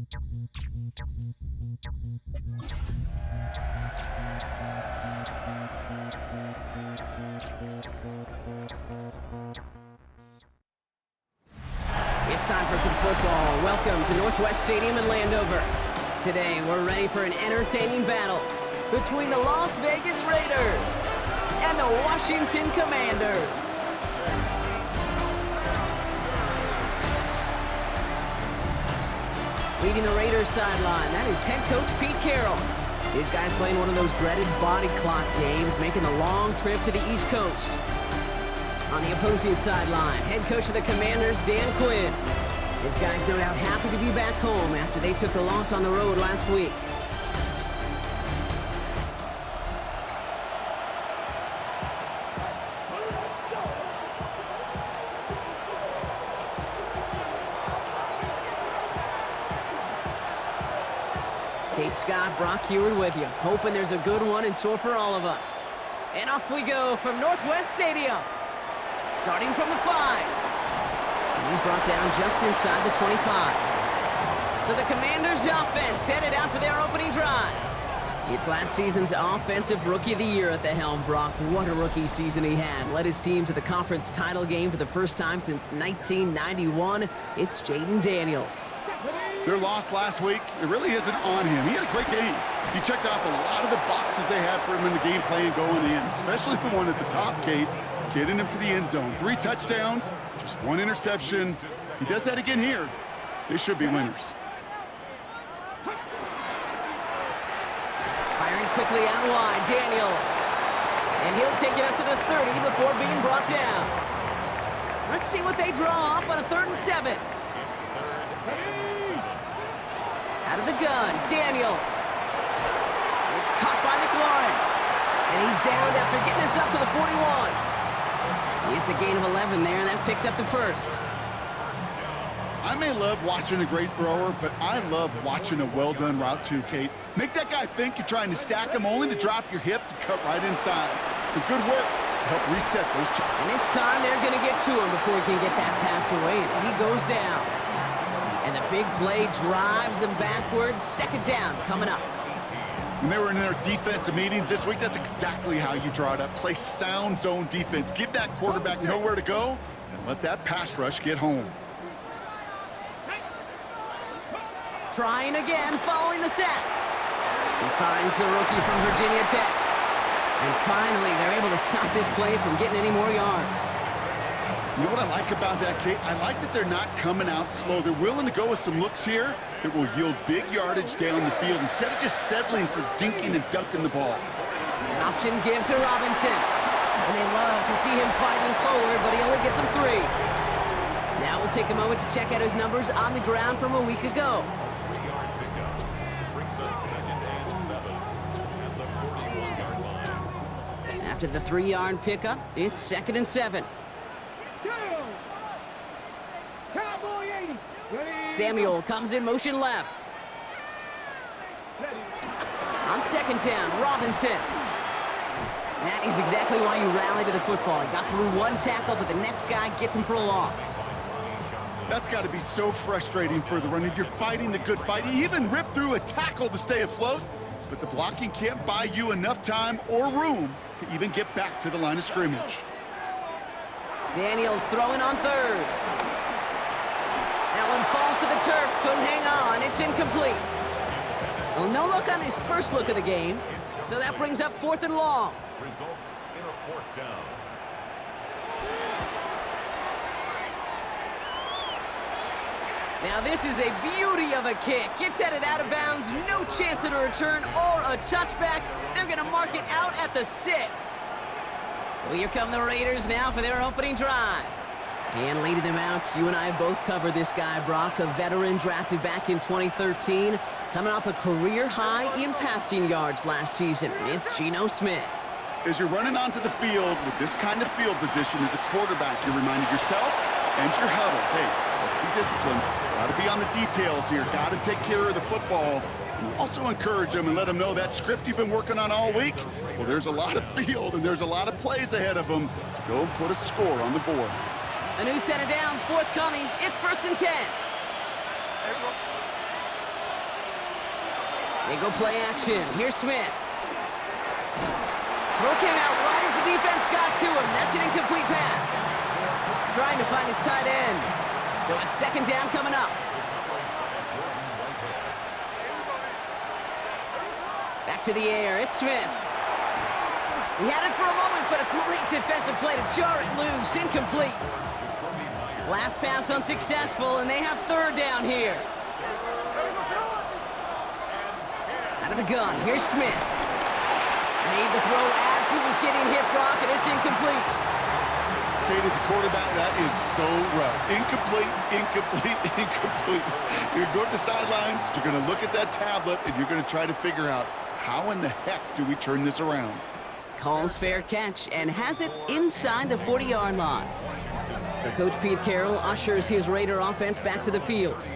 It's time for some football. Welcome to Northwest Stadium in Landover. Today, we're ready for an entertaining battle between the Las Vegas Raiders and the Washington Commanders. Leading the Raiders sideline, that is head coach Pete Carroll. These guys playing one of those dreaded body clock games, making the long trip to the East Coast. On the opposing sideline, head coach of the Commanders, Dan Quinn. His guys no doubt happy to be back home after they took the loss on the road last week. Kate Scott, Brock Heward with you, hoping there's a good one in store for all of us. And off we go from Northwest Stadium. Starting from the 5. And he's brought down just inside the 25. So the Commanders' offense headed out for their opening drive. It's last season's Offensive Rookie of the Year at the helm, Brock. What a rookie season he had. Led his team to the conference title game for the first time since 1991. It's Jaden Daniels. Their loss last week, it really isn't on him. He had a great game. He checked off a lot of the boxes they had for him in the game plan going in, especially the one at the top, Kate. Getting him to the end zone. 3 touchdowns, just 1 interception. If he does that again here, they should be winners. Firing quickly out wide, Daniels. And he'll take it up to the 30 before being brought down. Let's see what they draw up on a 3rd and 7. Out of the gun, Daniels. It's caught by McLaurin. And he's down after getting this up to the 41. It's a gain of 11 there, and that picks up the first. I may love watching a great thrower, but I love watching a well-done route too, Kate. Make that guy think you're trying to stack him only to drop your hips and cut right inside. Some good work to help reset those. And this time they're going to get to him before he can get that pass away as he goes down. And the big play drives them backwards. 2nd down coming up. When they were in their defensive meetings this week, that's exactly how you draw it up. Play sound zone defense. Give that quarterback nowhere to go and let that pass rush get home. Trying again, following the sack. He finds the rookie from Virginia Tech. And finally, they're able to stop this play from getting any more yards. You know what I like about that, Kate? I like that they're not coming out slow. They're willing to go with some looks here that will yield big yardage down the field instead of just settling for dinking and dunking the ball. An option give to Robinson. And they love to see him fighting forward, but he only gets them 3. Now we'll take a moment to check out his numbers on the ground from a week ago. After the 3-yard pickup, it's 2nd and 7. Samuel comes in motion left. On 2nd down, Robinson. That is exactly why you rally to the football. He got through 1 tackle, but the next guy gets him for a loss. That's got to be so frustrating for the runner. You're fighting the good fight. You even ripped through a tackle to stay afloat, but the blocking can't buy you enough time or room to even get back to the line of scrimmage. Daniels throwing on 3rd. That one falls to the turf, couldn't hang on, it's incomplete. Well, no look on his first look of the game, so that brings up 4th and long. Results in a 4th down. Now this is a beauty of a kick. It's headed out of bounds, no chance at a return or a touchback. They're gonna mark it out at the 6. So here come the Raiders now for their opening drive. And leading them out, you and I both covered this guy, Brock, a veteran drafted back in 2013, coming off a career high in passing yards last season. It's Geno Smith. As you're running onto the field with this kind of field position as a quarterback, you're reminding yourself and your huddle, hey, let's be disciplined. Got to be on the details here. Got to take care of the football. And also encourage them and let them know that script you've been working on all week, well, there's a lot of field and there's a lot of plays ahead of them to go and put a score on the board. A new set of downs forthcoming. It's 1st and 10. They go play action. Here's Smith. Throw came out right as the defense got to him. That's an incomplete pass. Trying to find his tight end. So it's second down coming up. Back to the air. It's Smith. He had it for a moment, but a great defensive play to jar it loose. Incomplete. Last pass unsuccessful, and they have third down here. Out of the gun, here's Smith. Made the throw as he was getting hit, Brock, and it's incomplete. Kate, as a quarterback, that is so rough. Incomplete, incomplete, incomplete. You're going to go to the sidelines, you're going to look at that tablet, and you're going to try to figure out how in the heck do we turn this around. Calls fair catch and has it inside the 40-yard line. So Coach Pete Carroll ushers his Raider offense back to the field.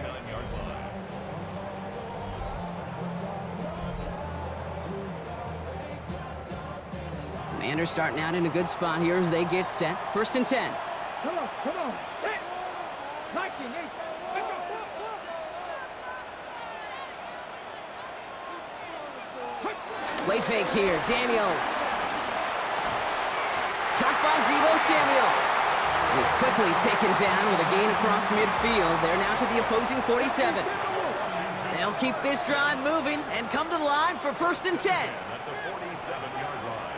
Commanders starting out in a good spot here as they get set. First and 10. Come on. Hey. Play fake here. Daniels. Cut by Deebo Samuel. And he's quickly taken down with a gain across midfield. They're now to the opposing 47. They'll keep this drive moving and come to the line for first and 10. At the 47-yard line.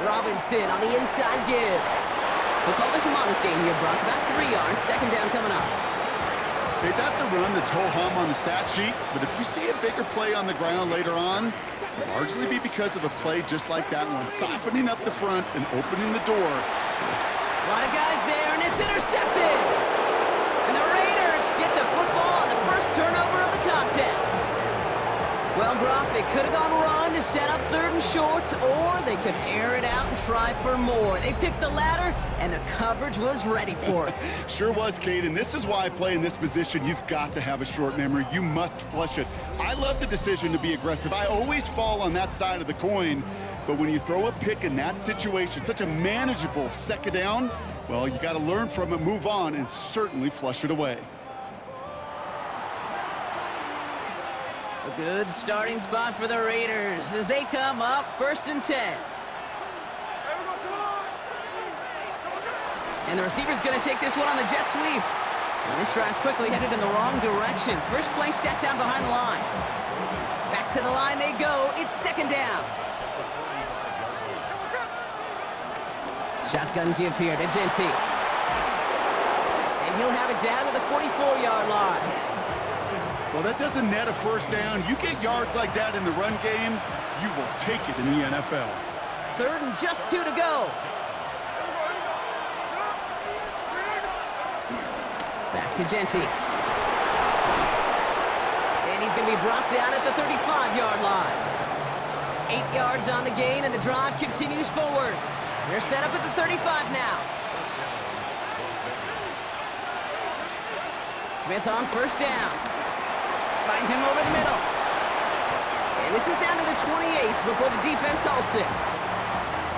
Robinson on the inside give. We'll call this a modest gain here, Brock. About 3 yards. Second down coming up. Okay, that's a run that's ho-hum on the stat sheet, but if you see a bigger play on the ground later on, it'll largely be because of a play just like that one, softening up the front and opening the door. A lot of guys there, and it's intercepted. And the Raiders get the football on the first turnover of the contest. Well, Brock, they could have gone run to set up third and short, or they could air it out and try for more. They picked the latter, and the coverage was ready for it. Sure was, Kate, and this is why I play in this position. You've got to have a short memory. You must flush it. I love the decision to be aggressive. I always fall on that side of the coin, but when you throw a pick in that situation, such a manageable second down, well, you got to learn from it, move on, and certainly flush it away. A good starting spot for the Raiders as they come up first and 10. And the receiver's going to take this one on the jet sweep. And this drive's quickly headed in the wrong direction. First play set down behind the line. Back to the line they go. It's second down. Shotgun give here to Genty. And he'll have it down to the 44-yard line. Well, that doesn't net a first down. You get yards like that in the run game, you will take it in the NFL. Third and just 2 to go. Back to Genty. And he's going to be brought down at the 35-yard line. 8 yards on the gain, and the drive continues forward. They're set up at the 35 now. Smith on first down. Finds him over the middle. And this is down to the 28 before the defense halts it.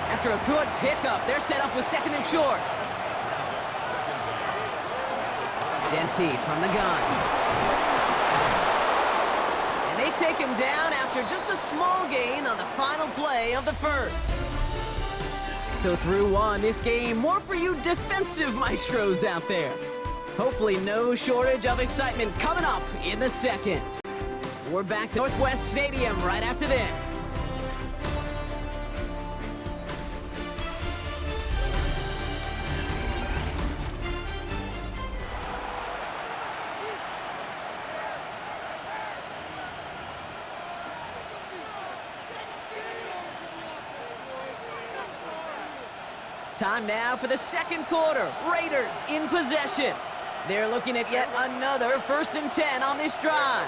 After a good pickup, they're set up with second and short. Genty from the gun. And they take him down after just a small gain on the final play of the first. So through one, this game, more for you defensive maestros out there. Hopefully no shortage of excitement coming up in the second. We're back to Northwest Stadium right after this. Time now for the second quarter. Raiders in possession. They're looking at yet another first and 10 on this drive.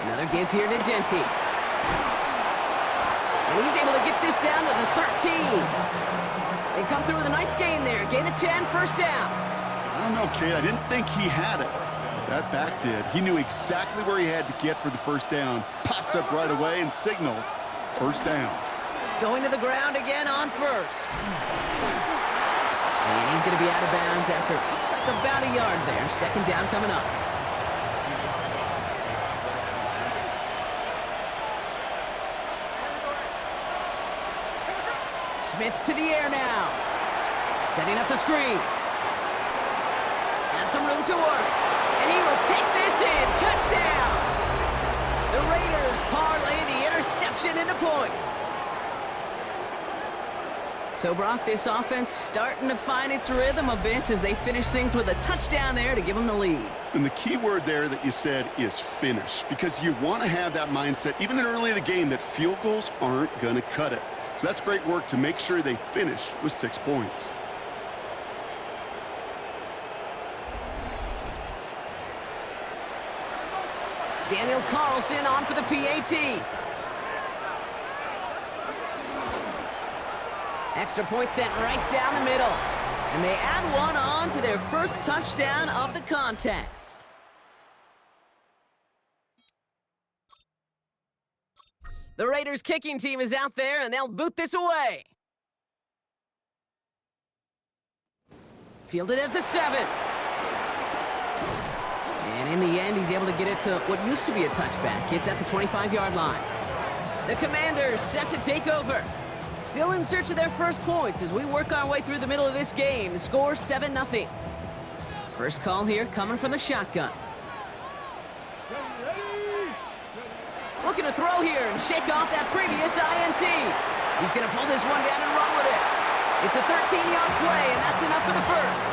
Another give here to Genty. And he's able to get this down to the 13. They come through with a nice gain there. Gain of 10, first down. I don't know, Kate. I didn't think he had it. That back did. He knew exactly where he had to get for the first down. Pops up right away and signals first down. Going to the ground again on first. And he's going to be out of bounds after it looks like about a yard there. Second down coming up. Smith to the air now. Setting up the screen. Has some room to work. And he will take this in. Touchdown! The Raiders parlay the interception into points. So, Brock, this offense starting to find its rhythm a bit as they finish things with a touchdown there to give them the lead. And the key word there that you said is finish, because you want to have that mindset, even early in the game, that field goals aren't going to cut it. So that's great work to make sure they finish with 6 points. Daniel Carlson on for the PAT. Extra point sent right down the middle. And they add one on to their first touchdown of the contest. The Raiders kicking team is out there, and they'll boot this away. Fielded at the 7. And in the end, he's able to get it to what used to be a touchback. It's at the 25-yard line. The Commanders set to take over. Still in search of their first points as we work our way through the middle of this game. The score 7-0. First call here coming from the shotgun. Looking to throw here and shake off that previous INT. He's going to pull this one down and run with it. It's a 13-yard play, and that's enough for the first.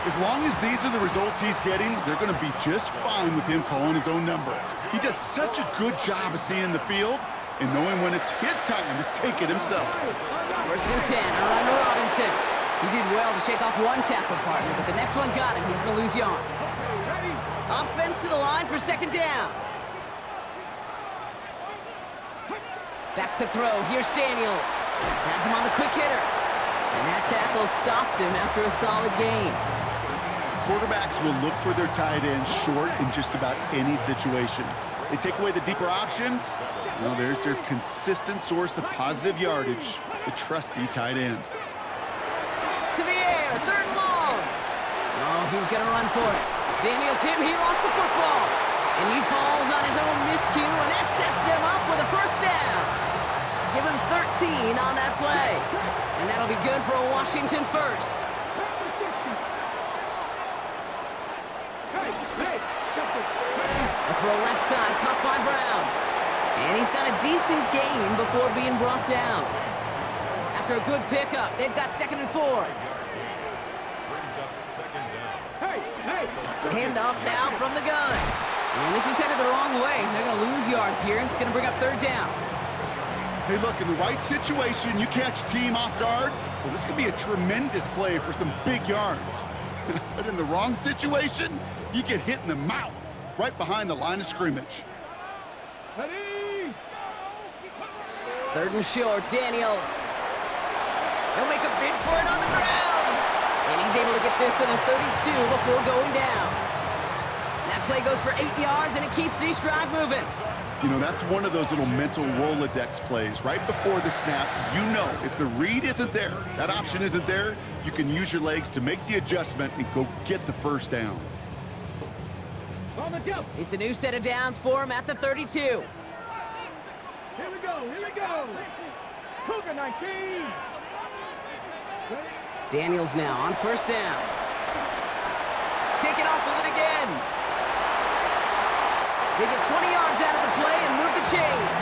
As long as these are the results he's getting, they're going to be just fine with him calling his own number. He does such a good job of seeing the field and knowing when it's his time to take it himself. First and 10, around to Robinson. He did well to shake off one tackle partner, but the next one got him. He's going to lose yards. Offense to the line for second down. Back to throw. Here's Daniels. Has him on the quick hitter. And that tackle stops him after a solid gain. Quarterbacks will look for their tight end short in just about any situation. They take away the deeper options. Well, there's their consistent source of positive yardage, the trusty tight end. To the air, third and long. Oh, he's going to run for it. Daniels hit and he lost the football. And he falls on his own miscue, and that sets him up with a first down. Give him 13 on that play. And that'll be good for a Washington first. A throw left side, caught by Brown. And he's got a decent gain before being brought down. After a good pickup, they've got 2nd and 4. Brings up 2nd down. Handoff now from the gun. And this is headed the wrong way. They're going to lose yards here. It's going to bring up 3rd down. Hey, look, in the right situation, you catch a team off guard, well, this could be a tremendous play for some big yards. But in the wrong situation, you get hit in the mouth right behind the line of scrimmage. 3rd and short, Daniels. He'll make a bid for it on the ground. And he's able to get this to the 32 before going down. That play goes for 8 yards, and it keeps this drive moving. You know, that's one of those little mental Rolodex plays. Right before the snap, you know if the read isn't there, that option isn't there, you can use your legs to make the adjustment and go get the first down. It's a new set of downs for him at the 32. Here we go. Cougar 19. Daniels now on first down. Taking off with it again. They get 20 yards out of the play and move the chains.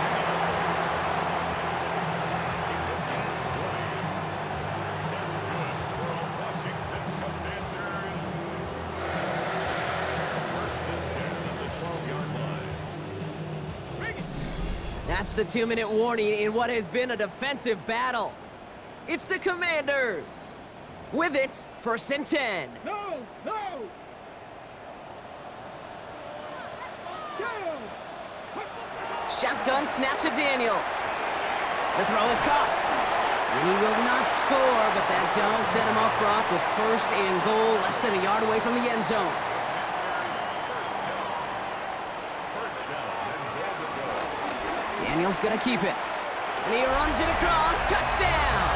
Washington Commanders. First and 10 at the 12-yard line. That's the 2-minute warning in what has been a defensive battle. It's the Commanders. With it, 1st and 10. No. Shotgun snap to Daniels. The throw is caught. And he will not score, but that does set him up, Brock, with 1st and goal, less than a yard away from the end zone. Daniels gonna keep it. And he runs it across. Touchdown!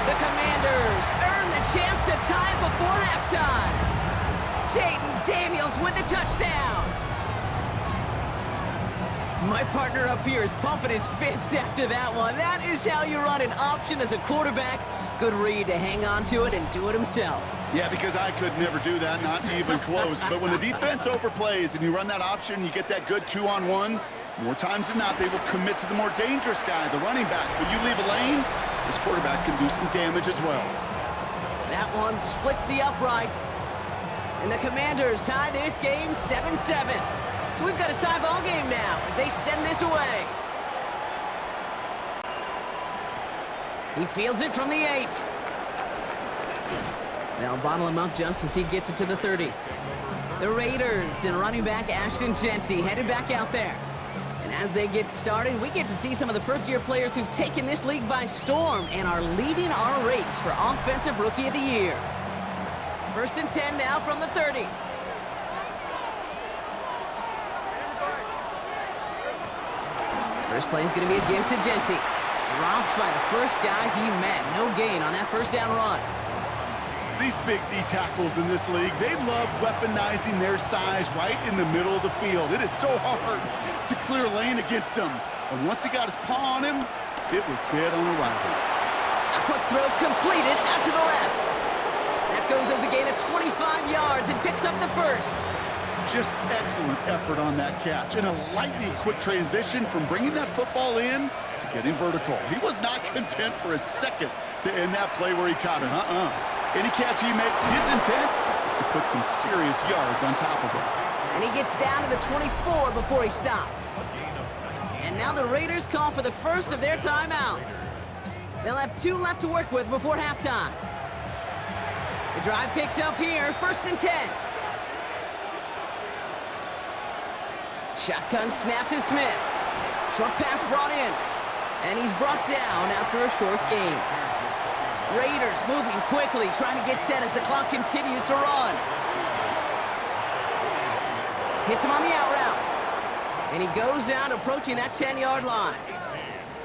The Commanders earn the chance to tie it before halftime. Jaden Daniels with the touchdown. My partner up here is pumping his fist after that one. That is how you run an option as a quarterback. Good read to hang on to it and do it himself. Yeah, because I could never do that, not even close. But when the defense overplays and you run that option, you get that good 2-on-1, more times than not, they will commit to the more dangerous guy, the running back. When you leave a lane, this quarterback can do some damage as well. That one splits the uprights. And the Commanders tie this game 7-7. So we've got a tie ball game now as they send this away. He fields it from the 8. They'll bottle him up just as he gets it to the 30. The Raiders and running back Ashton Jeanty headed back out there. And as they get started, we get to see some of the first-year players who've taken this league by storm and are leading our race for Offensive Rookie of the Year. 1st and 10 now from the 30. First play is going to be a give to Jeanty. Dropped by the first guy he met. No gain on that first down run. These big D tackles in this league, they love weaponizing their size right in the middle of the field. It is so hard to clear lane against him. And once he got his paw on him, it was dead on arrival. A quick throw completed out to the left. That goes as a gain of 25 yards and picks up the first. Just excellent effort on that catch and a lightning quick transition from bringing that football in to getting vertical. He was not content for a second to end that play where he caught it. Any catch he makes, his intent is to put some serious yards on top of it. And he gets down to the 24 before he stopped. And now the Raiders call for the first of their timeouts. They'll have 2 left to work with before halftime. The drive picks up here, 1st and 10. Shotgun snap to Smith. Short pass brought in. And he's brought down after a short gain. Raiders moving quickly, trying to get set as the clock continues to run. Hits him on the out route. And he goes out approaching that 10-yard line.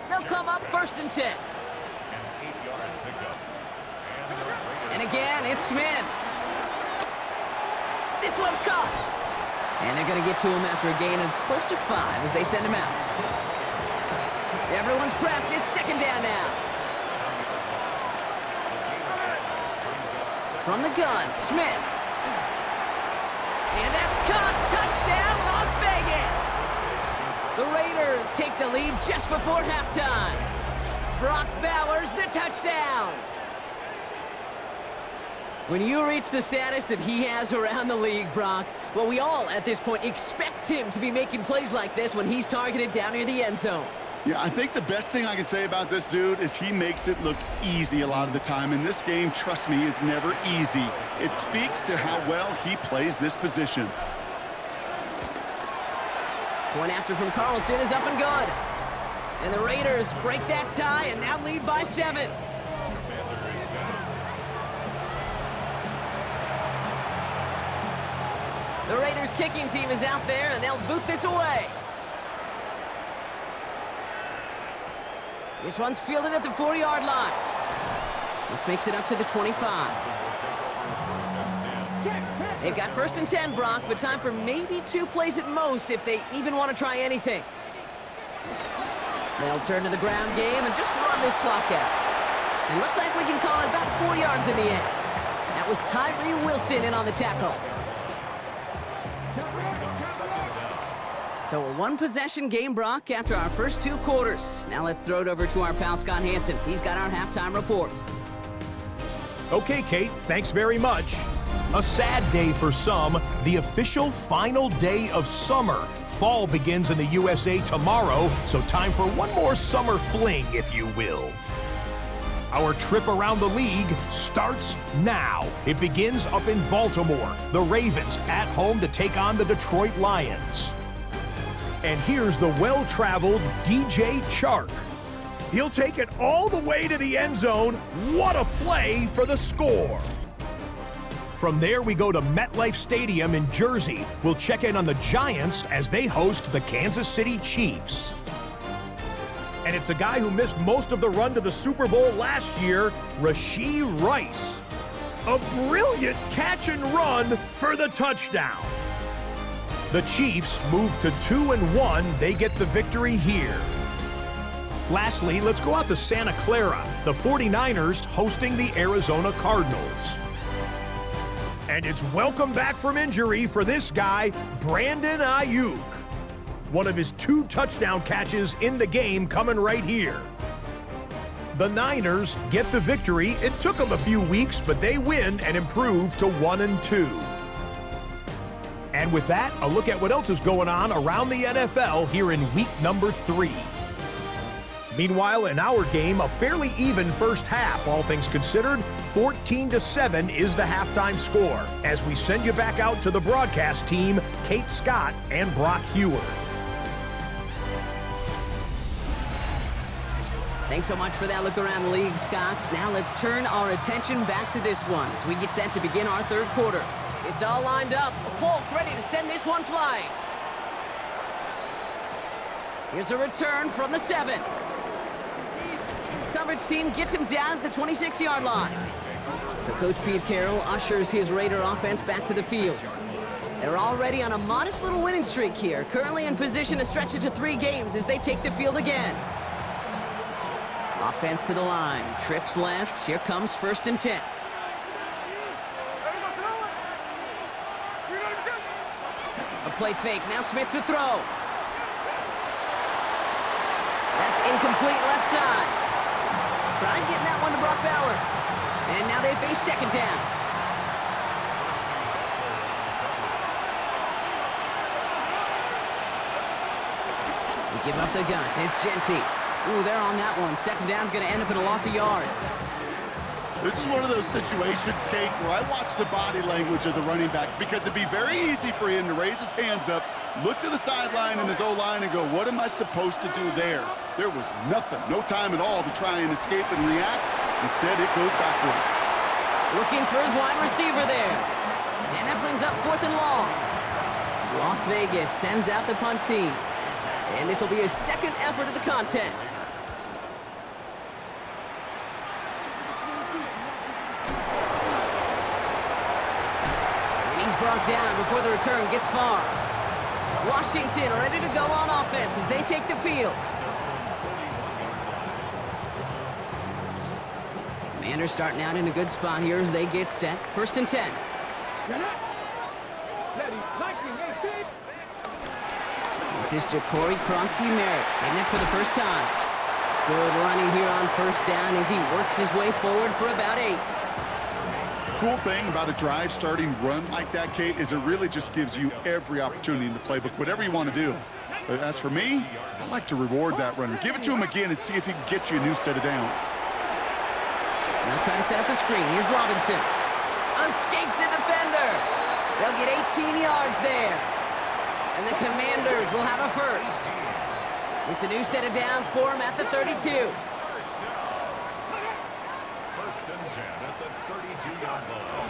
They'll come up 1st and 10. And again, it's Smith. This one's caught. And they're going to get to him after a gain of close to 5 as they send him out. Everyone's prepped. It's 2nd down now. From the gun, Smith. And that's caught. Touchdown, Las Vegas. The Raiders take the lead just before halftime. Brock Bowers, the touchdown. When you reach the status that he has around the league, Brock, well, we all at this point expect him to be making plays like this when he's targeted down near the end zone. Yeah, I think the best thing I can say about this dude is he makes it look easy a lot of the time. And this game, trust me, is never easy. It speaks to how well he plays this position. Point after from Carlson is up and good. And the Raiders break that tie and now lead by 7. The Raiders kicking team is out there, and they'll boot this away. This one's fielded at the 4-yard line. This makes it up to the 25. They've got 1st and 10, Brock, but time for maybe 2 plays at most if they even want to try anything. They'll turn to the ground game and just run this clock out. It looks like we can call it about 4 yards in the end. That was Tyree Wilson in on the tackle. So a 1-possession game, Brock, after our first 2 quarters. Now let's throw it over to our pal Scott Hansen. He's got our halftime report. Okay, Kate, thanks very much. A sad day for some, the official final day of summer. Fall begins in the USA tomorrow, so time for one more summer fling, if you will. Our trip around the league starts now. It begins up in Baltimore. The Ravens at home to take on the Detroit Lions. And here's the well-traveled DJ Chark. He'll take it all the way to the end zone. What a play for the score. From there, we go to MetLife Stadium in Jersey. We'll check in on the Giants as they host the Kansas City Chiefs. And it's a guy who missed most of the run to the Super Bowl last year, Rashee Rice. A brilliant catch and run for the touchdown. The Chiefs move to 2-1. They get the victory here. Lastly, let's go out to Santa Clara. The 49ers hosting the Arizona Cardinals. And it's welcome back from injury for this guy, Brandon Ayuk. One of his 2 touchdown catches in the game coming right here. The Niners get the victory. It took them a few weeks, but they win and improve to 1-2. And with that, a look at what else is going on around the NFL here in week number 3. Meanwhile, in our game, a fairly even first half, all things considered. 14-7 is the halftime score. As we send you back out to the broadcast team, Kate Scott and Brock Heward. Thanks so much for that look around the league, Scott. Now let's turn our attention back to this one as we get set to begin our third quarter. It's all lined up. Folk ready to send this one flying. Here's a return from the 7. Coverage team gets him down at the 26-yard line. So Coach Pete Carroll ushers his Raider offense back to the field. They're already on a modest little winning streak here, currently in position to stretch it to 3 games as they take the field again. Offense to the line, trips left, here comes 1st and 10. A play fake, now Smith to throw. That's incomplete left side. Trying getting that one to Brock Bowers. And now they face 2nd down. We give up the guns, it's Genty. Ooh, they're on that one. 2nd down's gonna end up in a loss of yards. This is one of those situations, Kate, where I watch the body language of the running back because it'd be very easy for him to raise his hands up, look to the sideline and his O-line and go, what am I supposed to do there? There was nothing, no time at all to try and escape and react. Instead, it goes backwards. Looking for his wide receiver there. And that brings up 4th and long. Las Vegas sends out the punt team. And this will be his 2nd effort of the contest. Brought down before the return gets far. Washington ready to go on offense as they take the field. Commanders starting out in a good spot here as they get set. 1st and 10. This is Ja'Cory Kronsky-Merritt hitting it for the first time. Good running here on 1st down as he works his way forward for about 8. Cool thing about a drive starting run like that, Kate, is it really just gives you every opportunity in the playbook, whatever you want to do. But as for me, I like to reward that runner. Give it to him again and see if he can get you a new set of downs. Now try to set up the screen. Here's Robinson. Escapes a defender. They'll get 18 yards there. And the Commanders will have a 1st. It's a new set of downs for him at the 32.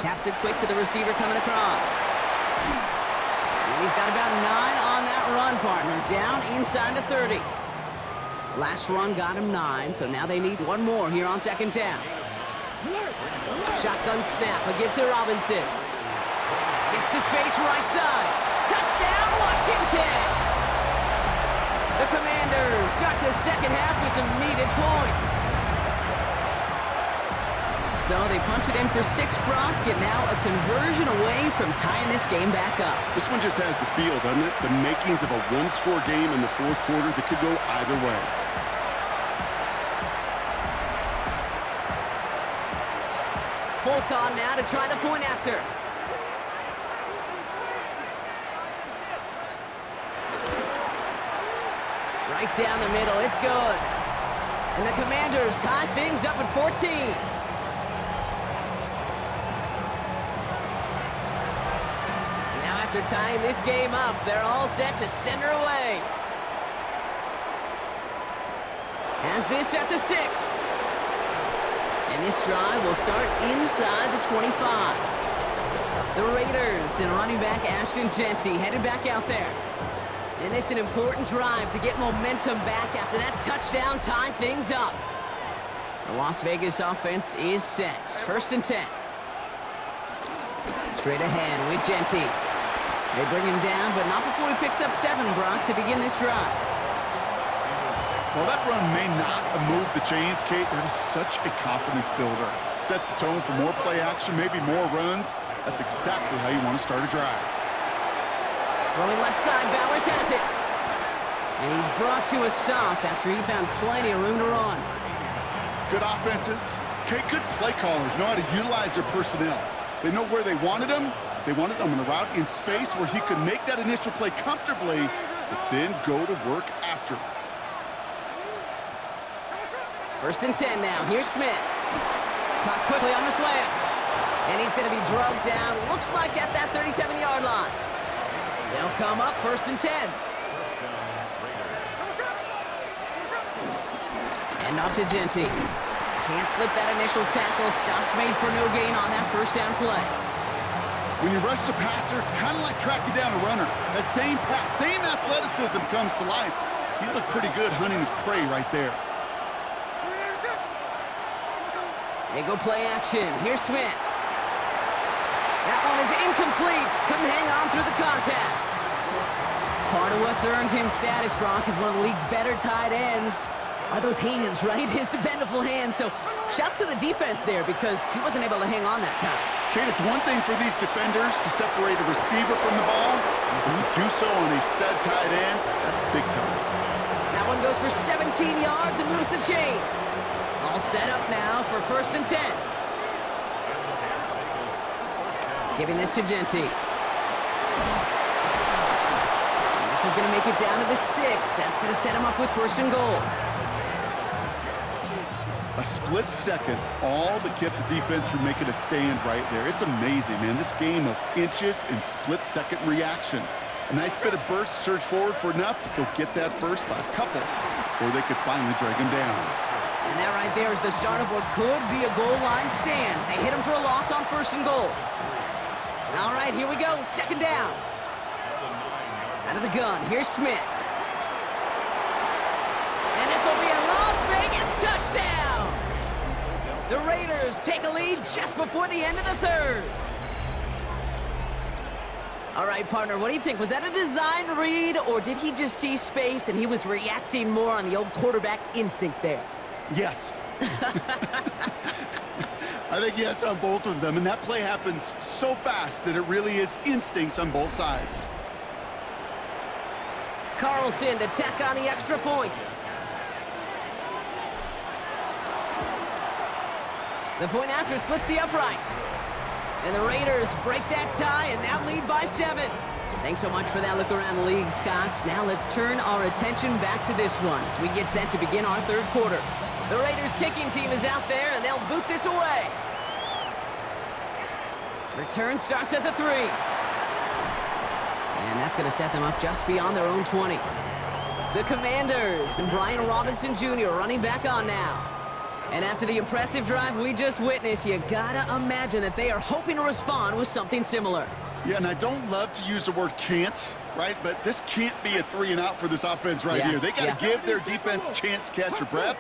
Taps it quick to the receiver coming across. And he's got about 9 on that run, partner. Down inside the 30. Last run got him 9, so now they need 1 more here on 2nd down. Shotgun snap, a give to Robinson. Gets to space right side. Touchdown, Washington! The Commanders start the 2nd half with some needed points. So they punch it in for 6, Brock, and now a conversion away from tying this game back up. This one just has the feel, doesn't it? The makings of a 1-score game in the 4th quarter that could go either way. Folk on now to try the point after. Right down the middle, it's good. And the Commanders tie things up at 14. After tying this game up, they're all set to send her away. Has this at the 6. And this drive will start inside the 25. The Raiders and running back Ashton Genty headed back out there. And this is an important drive to get momentum back after that touchdown tied things up. The Las Vegas offense is set. 1st and 10. Straight ahead with Genty. They bring him down, but not before he picks up 7, Brock, to begin this drive. Well, that run may not have moved the chains, Kate. That is such a confidence builder. Sets the tone for more play action, maybe more runs. That's exactly how you want to start a drive. Rolling left side, Bowers has it. And he's brought to a stop after he found plenty of room to run. Good offenses. Kate, good play callers know how to utilize their personnel. They know where they wanted him. They wanted him on a route in space where he could make that initial play comfortably, but then go to work after. 1st and 10 now. Here's Smith. Caught quickly on the slant. And he's going to be drugged down, looks like at that 37-yard line. They'll come up 1st and 10. And off to Genty. Can't slip that initial tackle. Stops made for no gain on that 1st down play. When you rush the passer, it's kind of like tracking down a runner. That same pass, same athleticism comes to life. He looked pretty good hunting his prey right there. They go play action. Here's Smith. That one is incomplete. Couldn't hang on through the contact. Part of what's earned him status, Brock, is one of the league's better tight ends. Are those hands, right? His dependable hands. So shouts to the defense there because he wasn't able to hang on that time. Kate, it's one thing for these defenders to separate a receiver from the ball, but to do so on a stud tight end, that's big time. That one goes for 17 yards and moves the chains. All set up now for 1st and 10. Giving this to Genty. And this is going to make it down to the 6. That's going to set him up with 1st and goal. A split second, all but kept the defense from making a stand right there. It's amazing, man. This game of inches and split-second reactions. A nice bit of burst, surge forward for enough to go get that first by a couple before they could finally drag him down. And that right there is the start of what could be a goal line stand. They hit him for a loss on 1st and goal. All right, here we go. 2nd down. Out of the gun, here's Smith. And this will be a Las Vegas touchdown. The Raiders take a lead just before the end of the 3rd. All right, partner, what do you think? Was that a design read, or did he just see space and he was reacting more on the old quarterback instinct there? Yes. I think yes on both of them, and that play happens so fast that it really is instincts on both sides. Carlson to tack on the extra point. The point after splits the uprights. And the Raiders break that tie and now lead by 7. Thanks so much for that look around the league, Scott. Now let's turn our attention back to this one as we get set to begin our 3rd quarter. The Raiders kicking team is out there and they'll boot this away. Return starts at the 3. And that's going to set them up just beyond their own 20. The Commanders and Brian Robinson Jr. running back on now. And after the impressive drive we just witnessed, you gotta imagine that they are hoping to respond with something similar. Yeah, and I don't love to use the word can't, right? But this can't be a 3-and-out for this offense right here. They got to give their defense a chance to catch their breath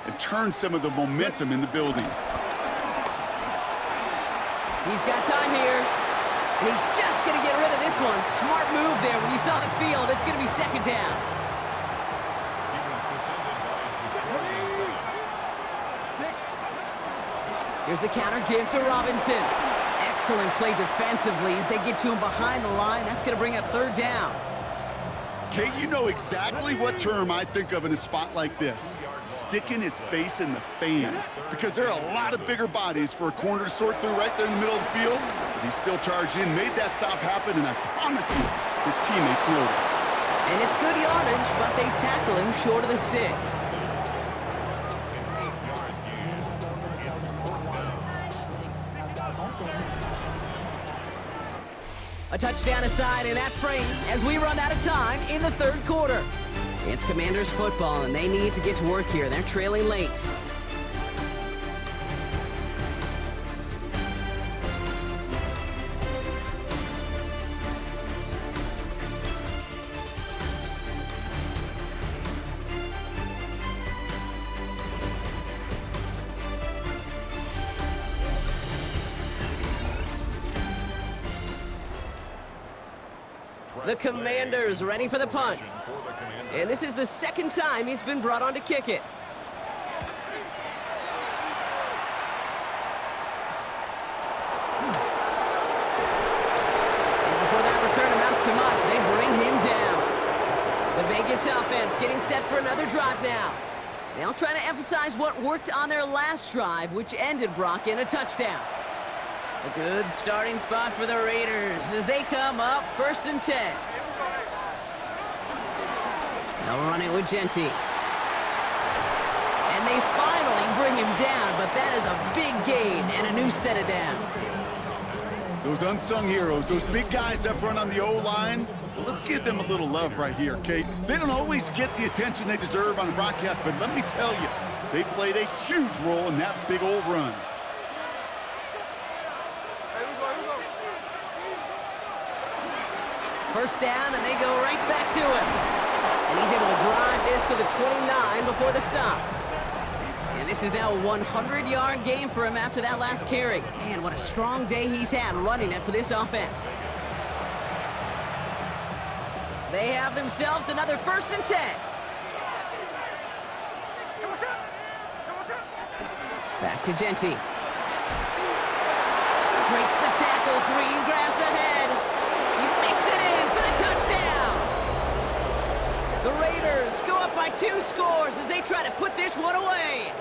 and turn some of the momentum in the building. He's got time here. And he's just going to get rid of this one. Smart move there. When you saw the field, it's going to be 2nd down. Here's a counter give to Robinson. Excellent play defensively as they get to him behind the line. That's going to bring up 3rd down. Kate, you know exactly what term I think of in a spot like this. Sticking his face in the fan. Because there are a lot of bigger bodies for a corner to sort through right there in the middle of the field. But he still charged in, made that stop happen, and I promise you, his teammates notice. And it's good yardage, but they tackle him short of the sticks. A touchdown aside in that frame as we run out of time in the 3rd quarter. It's Commanders football, and they need to get to work here. They're trailing late. The Commanders ready for the punt. For the Commanders. And this is the second time he's been brought on to kick it. And before that return amounts to much, they bring him down. The Vegas offense getting set for another drive now. They'll try to emphasize what worked on their last drive, which ended, Brock, in a touchdown. A good starting spot for the Raiders as they come up 1st and 10. They'll run it with Genty. And they finally bring him down, but that is a big gain and a new set of downs. Those unsung heroes, those big guys up front on the O-line, well, let's give them a little love right here, Kate. They don't always get the attention they deserve on the broadcast, but let me tell you, they played a huge role in that big old run. First down, and they go right back to him. And he's able to drive this to the 29 before the stop. And this is now a 100-yard game for him after that last carry. Man, what a strong day he's had running it for this offense. They have themselves another 1st and 10. Back to Genty. Breaks the tackle, green grass ahead. He makes it in for the touchdown. The Raiders go up by 2 scores as they try to put this one away.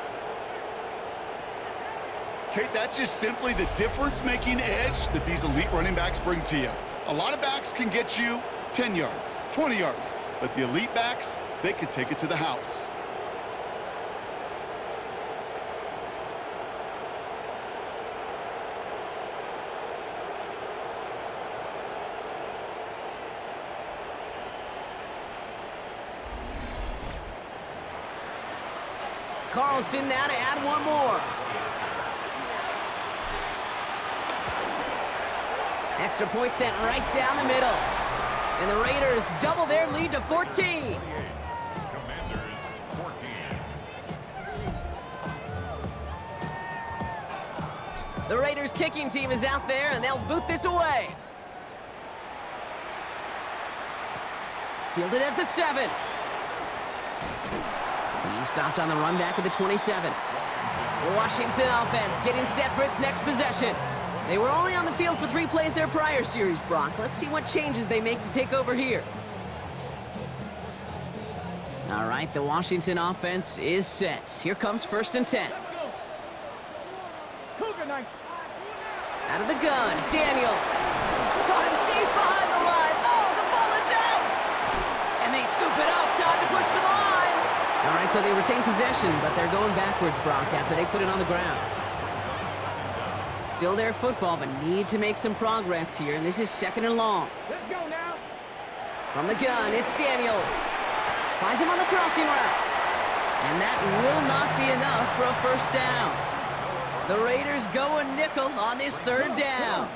Kate, that's just simply the difference-making edge that these elite running backs bring to you. A lot of backs can get you 10 yards, 20 yards, but the elite backs, they can take it to the house. Carlson now to add one more. Extra point sent right down the middle. And the Raiders double their lead to 14. Commanders 14. The Raiders kicking team is out there, and they'll boot this away. Fielded at the 7. He stopped on the run back of the 27. The Washington offense getting set for its next possession. They were only on the field for 3 plays their prior series, Brock. Let's see what changes they make to take over here. All right, the Washington offense is set. Here comes 1st and 10. Out of the gun, Daniels. Caught him deep behind the line. Oh, the ball is out! And they scoop it up. Time to push for the line. All right, so they retain possession, but they're going backwards, Brock, after they put it on the ground. Still their football, but need to make some progress here, and this is 2nd and long. Let's go now. From the gun, it's Daniels. Finds him on the crossing route. And that will not be enough for a 1st down. The Raiders go a nickel on this 3rd down.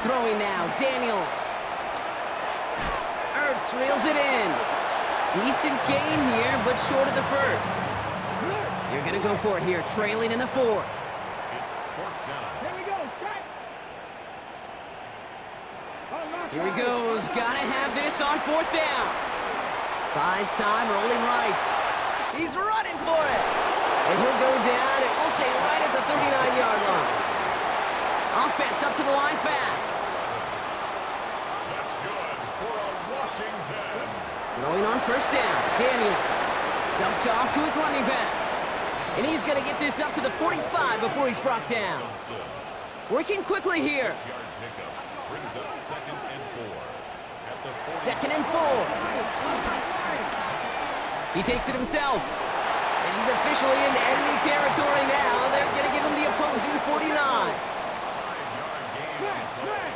Throwing now, Daniels. Ertz reels it in. Decent gain here, but short of the 1st. You're going to go for it here, trailing in the 4th. It's 4th down. Here we go. Strike. Here he goes. Gotta have this on 4th down. Buys time, rolling right. He's running for it. And he'll go down, and we'll say right at the 39-yard line. Offense up to the line fast. That's good for a Washington. Going on 1st down, Daniels. Dumped off to his running back. And he's going to get this up to the 45 before he's brought down. Working quickly here. 6-yard pickup brings up 2nd and 4. At the 2nd and 4. He takes it himself. And he's officially in enemy territory now. They're going to give him the opposing 49. 5-yard gain on play.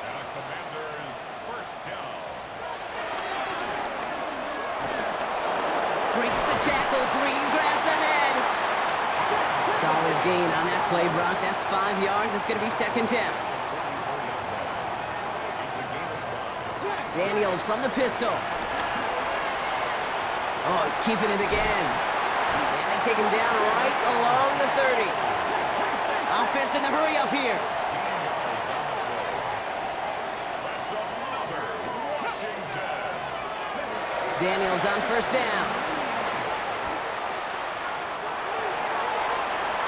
And a Commanders 1st down. Breaks the tackle, green grass ahead. Solid gain on that play, Brock. That's 5 yards. It's going to be 2nd down. Daniels from the pistol. Oh, he's keeping it again. And they take him down right along the 30. Offense in the hurry up here. Daniels on first down.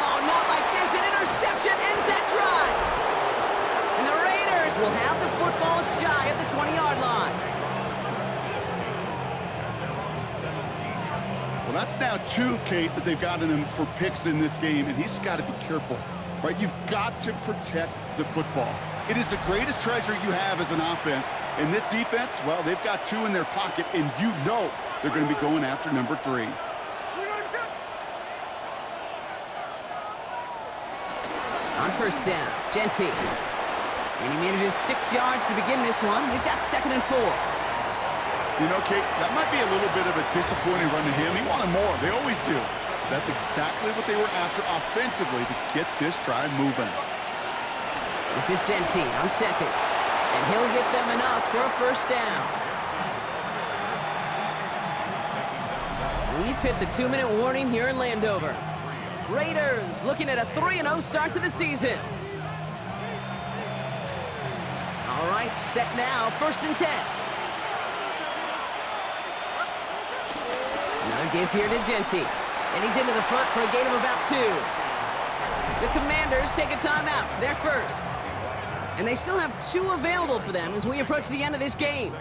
Oh, not like this. An interception ends that drive. And the Raiders will have the football shy of the 20-yard line. Well, that's now 2, Kate, that they've gotten him for picks in this game, and he's got to be careful, right? You've got to protect the football. It is the greatest treasure you have as an offense. And this defense, well, they've got 2 in their pocket, and you know they're going to be going after number 3. On first down, Genty. And he manages 6 yards to begin this one. We've got 2nd and 4. You know, Kate, that might be a little bit of a disappointing run to him. He wanted more. They always do. That's exactly what they were after offensively to get this drive moving. This is Genty on 2nd. And he'll get them enough for a first down. We've hit the 2-minute warning here in Landover. Raiders looking at a 3-0 start to the season. All right, set now, 1st and 10. Another give here to Genty. And he's into the front for a gain of about 2. The Commanders take a timeout. They're first. And they still have 2 available for them as we approach the end of this game.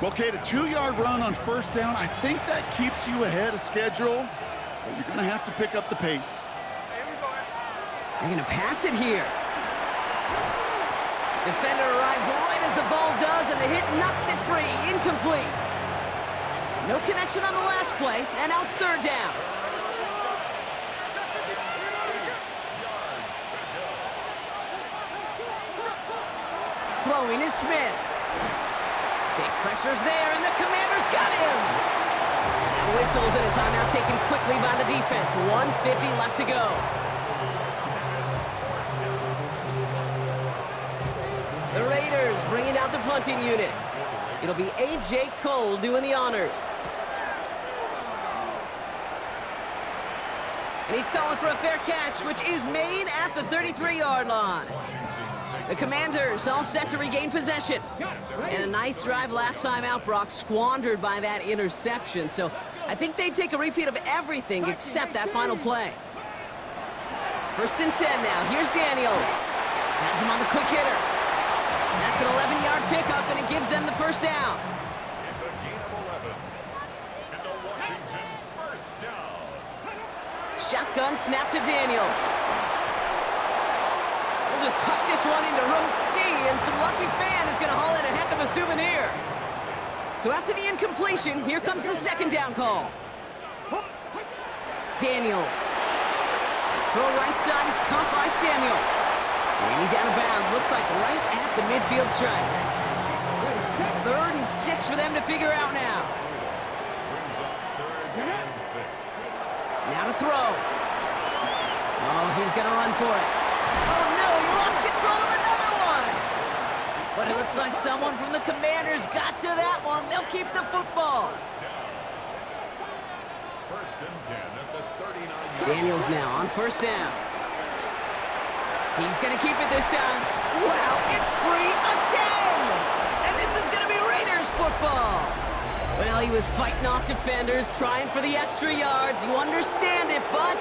Well, Kate, a 2-yard run on first down, I think that keeps you ahead of schedule. But you're going to have to pick up the pace. They're going to pass it here. Defender arrives right as the ball does, and the hit knocks it free. Incomplete. No connection on the last play, and now it's 3rd down. Throwing is Smith. State pressure's there, and the Commanders got him. Now whistles and a timeout taken quickly by the defense. 1:50 left to go. The Raiders bringing out the punting unit. It'll be A.J. Cole doing the honors. And he's calling for a fair catch, which is made at the 33-yard line. The Commanders all set to regain possession. And a nice drive last time out, Brock, squandered by that interception. So I think they'd take a repeat of everything except that final play. 1st and 10 now. Here's Daniels. Has him on the quick hitter. That's an 11-yard pickup, and it gives them the first down. It's a gain of 11. And the Washington first down. Shotgun snap to Daniels. We'll just huck this one into row C, and some lucky fan is going to haul in a heck of a souvenir. So after the incompletion, here comes the 2nd down call. Daniels. Throw right side is caught by Samuel. And he's out of bounds. Looks like right at the midfield stripe. 3rd and 6 for them to figure out now. Brings up 3rd and 6. Now to throw. Oh, he's going to run for it. Oh, no, he lost control of another one. But it looks like someone from the Commanders got to that one. They'll keep the football. 1st and 10 at the 39. Daniels now on first down. He's going to keep it this time. Wow, it's free again! And this is going to be Raiders football. Well, he was fighting off defenders, trying for the extra yards. You understand it, but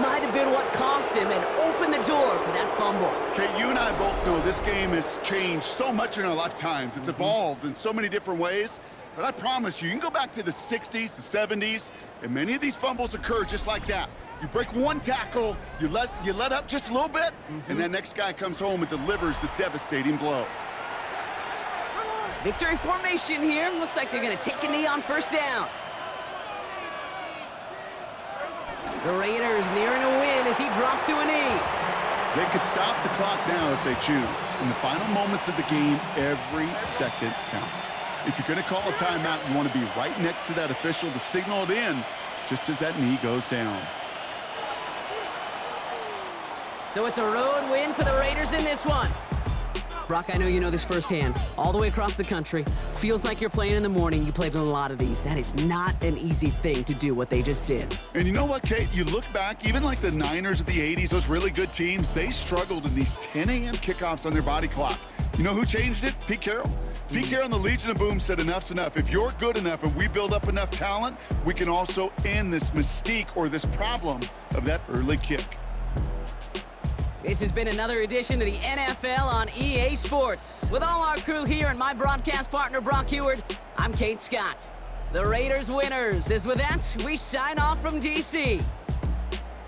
might have been what cost him and opened the door for that fumble. Okay, you and I both know this game has changed so much in our lifetimes. It's evolved in so many different ways. But I promise you can go back to the 60s, the 70s, and many of these fumbles occur just like that. You break one tackle, you let up just a little bit, and that next guy comes home and delivers the devastating blow. Victory formation here. Looks like they're going to take a knee on first down. The Raiders nearing a win as he drops to a knee. They could stop the clock now if they choose. In the final moments of the game, every second counts. If you're going to call a timeout, you want to be right next to that official to signal it in just as that knee goes down. So it's a road win for the Raiders in this one. Brock, I know you know this firsthand. All the way across the country. Feels like you're playing in the morning. You played in a lot of these. That is not an easy thing to do what they just did. And you know what, Kate? You look back, even like the Niners of the 80s, those really good teams, they struggled in these 10 a.m. kickoffs on their body clock. You know who changed it? Pete Carroll. Pete Carroll and the Legion of Boom said enough's enough. If you're good enough and we build up enough talent, we can also end this mystique or this problem of that early kick. This has been another edition of the NFL on EA Sports. With all our crew here and my broadcast partner, Brock Heward, I'm Kate Scott. The Raiders winners. As with that, we sign off from D.C.